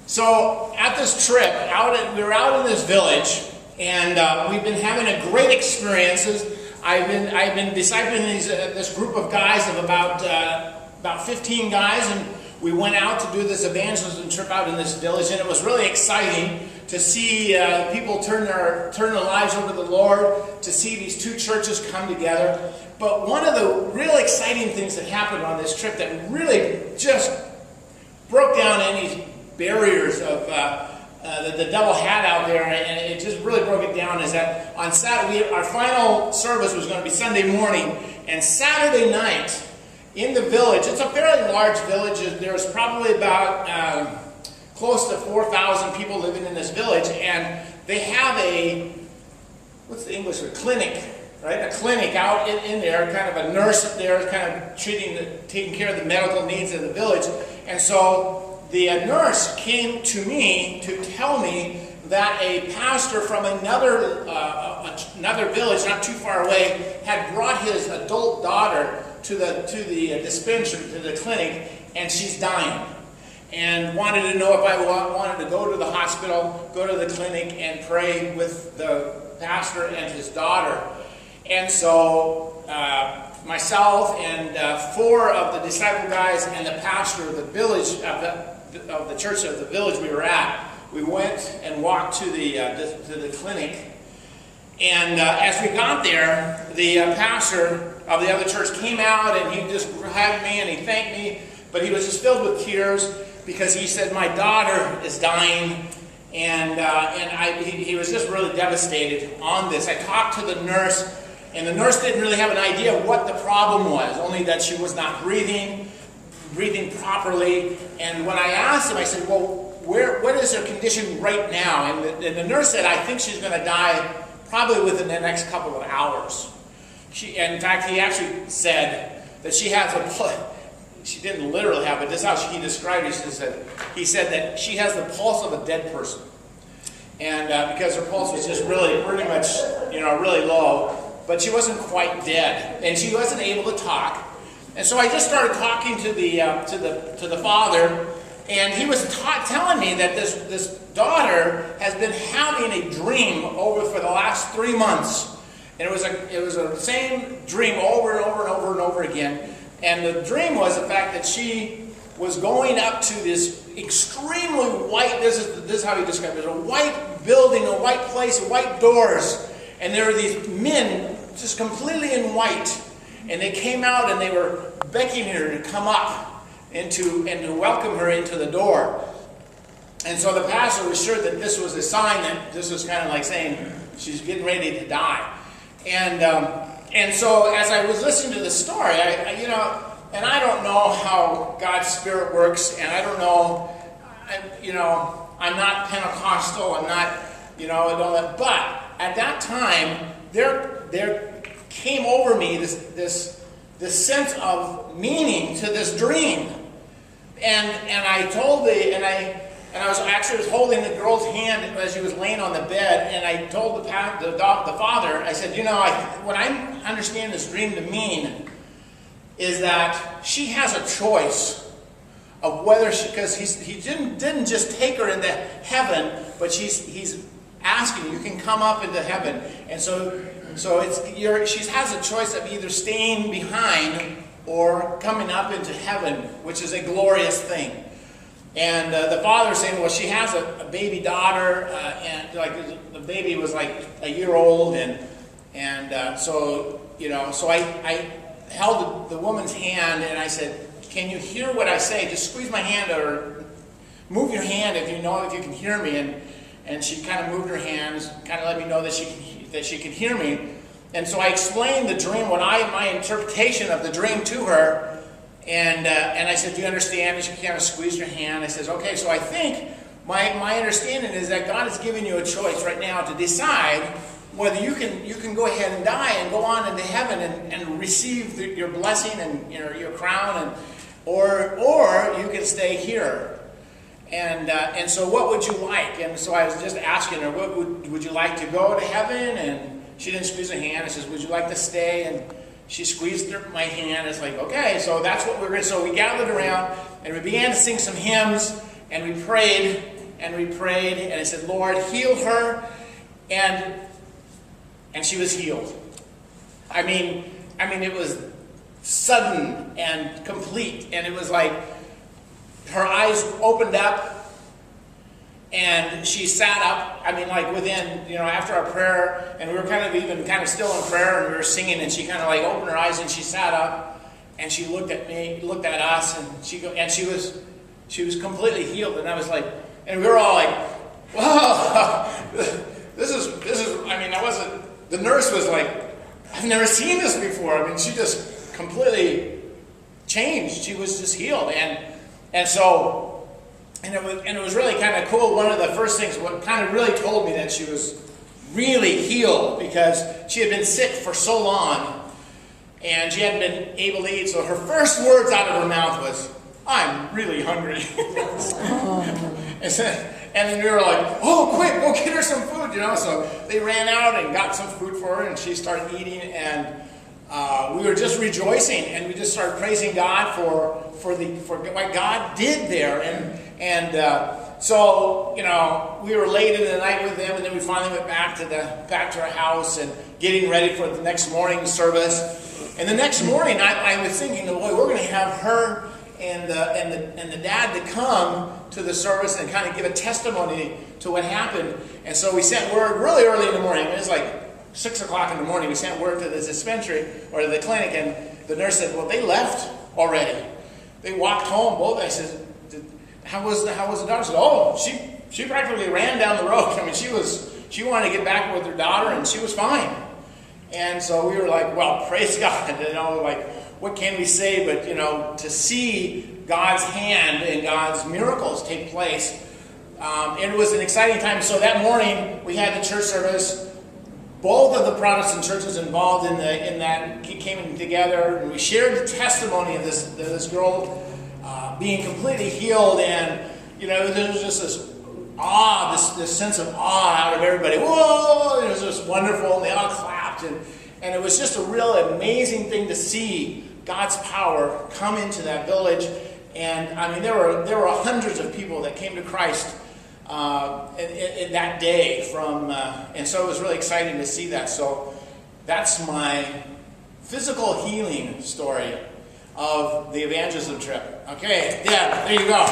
So at this trip, we were out in this village, and we've been having a great experiences. I've been discipling this group of guys of about 15 guys, and we went out to do this evangelism trip out in this village, and it was really exciting to see people turn their lives over to the Lord, to see these two churches come together. But one of the real exciting things that happened on this trip that really just broke down any barriers of that the devil had out there, and it just really broke it down, is that on Saturday, our final service was going to be Sunday morning, and Saturday night in the village, it's a fairly large village, there's probably about close to 4,000 people living in this village, and they have what's the English word, clinic, right? A clinic out in there, kind of a nurse there, kind of taking care of the medical needs of the village. And so the nurse came to me to tell me that a pastor from another village not too far away had brought his adult daughter to the dispensary, to the clinic, and she's dying, and wanted to know if I wanted to go to the hospital, go to the clinic, and pray with the pastor and his daughter. And so myself and 4 of the disciple guys and the pastor of the village, of the church of the village we were at, we went and walked to the clinic. And as we got there, the pastor of the other church came out, and he just hugged me and he thanked me, but he was just filled with tears because he said, "My daughter is dying," and he was just really devastated on this. I talked to the nurse, and the nurse didn't really have an idea what the problem was, only that she was not breathing properly. And when I asked him, I said, "Well, what is her condition right now?" And the nurse said, "I think she's going to die probably within the next couple of hours." In fact, he actually said that she has she didn't literally have, but this is how he described it. He said that she has the pulse of a dead person. And because her pulse was just really, pretty much, really low, but she wasn't quite dead, and she wasn't able to talk. And so I just started talking to the father, and he was telling me that this daughter has been having a dream for the last 3 months, and it was the same dream over and over and over and over again. And the dream was the fact that she was going up to this extremely white. This is how he described it: a white building, a white place, white doors, and there were these men just completely in white. And they came out and they were beckoning her to come up and to welcome her into the door. And so the pastor was sure that this was a sign that this was kind of like saying she's getting ready to die. And so as I was listening to the story, and I don't know how God's Spirit works, and I don't know, I'm not Pentecostal, I'm not, but at that time, there came over me this sense of meaning to this dream, and I told I was holding the girl's hand as she was laying on the bed, and I told the father, I said, what I understand this dream to mean is that she has a choice of whether because he didn't just take her into heaven, but he's asking, you can come up into heaven. And so she has a choice of either staying behind or coming up into heaven, which is a glorious thing. And the father was saying, well, she has a baby daughter, and like the baby was like a year old, so I held the woman's hand, and I said, "Can you hear what I say? Just squeeze my hand or move your hand if you can hear me." And she kind of moved her hands, kind of let me know that she could hear me. And so I explained the dream, my interpretation of the dream to her. And I said, "Do you understand?" And she kind of squeezed her hand. I said, "Okay, so I think my understanding is that God is giving you a choice right now to decide whether you can go ahead and die and go on into heaven and receive your blessing and your crown, or you can stay here. And so what would you like?" And so I was just asking her, "What would you like to go to heaven?" And she didn't squeeze her hand. I says, "Would you like to stay?" And she squeezed my hand. It's like, okay, so that's what we're going to. So we gathered around and we began to sing some hymns, and we prayed and we prayed, and I said, Lord, heal her, and she was healed. I mean, it was sudden and complete, and it was like her eyes opened up, and she sat up. I mean, like within, after our prayer, and we were kind of still in prayer, and we were singing, and she kind of like opened her eyes, and she sat up, and she looked at me, looked at us, and she was completely healed, and I was like, and we were all like, whoa, this is. I mean, the nurse was like, I've never seen this before. I mean, she just completely changed. She was just healed, and it was really kind of cool. One of the first things, what kind of really told me that she was really healed, because she had been sick for so long, and she hadn't been able to eat. So her first words out of her mouth was, "I'm really hungry." And then we were like, "Oh, quick, go get her some food," So they ran out and got some food for her, and she started eating, and we were just rejoicing, and we just started praising God for what God did there, so we were late in the night with them, and then we finally went back to our house and getting ready for the next morning service. And the next morning, I was thinking, boy, we're going to have her and the dad to come to the service and kind of give a testimony to what happened. And so we sent word really early in the morning. It was like 6 o'clock in the morning. We sent word to the dispensary or to the clinic, and the nurse said, "Well, they left already. They walked home." Both. I said, "How was the daughter?" I said, "Oh, she practically ran down the road. I mean, she wanted to get back with her daughter, and she was fine." And so we were like, "Well, praise God." Like, what can we say? But to see God's hand and God's miracles take place, it was an exciting time. So that morning we had the church service. Both of the Protestant churches involved in that came together, and we shared the testimony of this girl being completely healed, and there was just this awe, this sense of awe out of everybody. Whoa! It was just wonderful, and they all clapped, and it was just a real amazing thing to see God's power come into that village. And I mean, there were hundreds of people that came to Christ in that day and so it was really exciting to see that. So that's my physical healing story of the evangelism trip. Okay, yeah, there you go.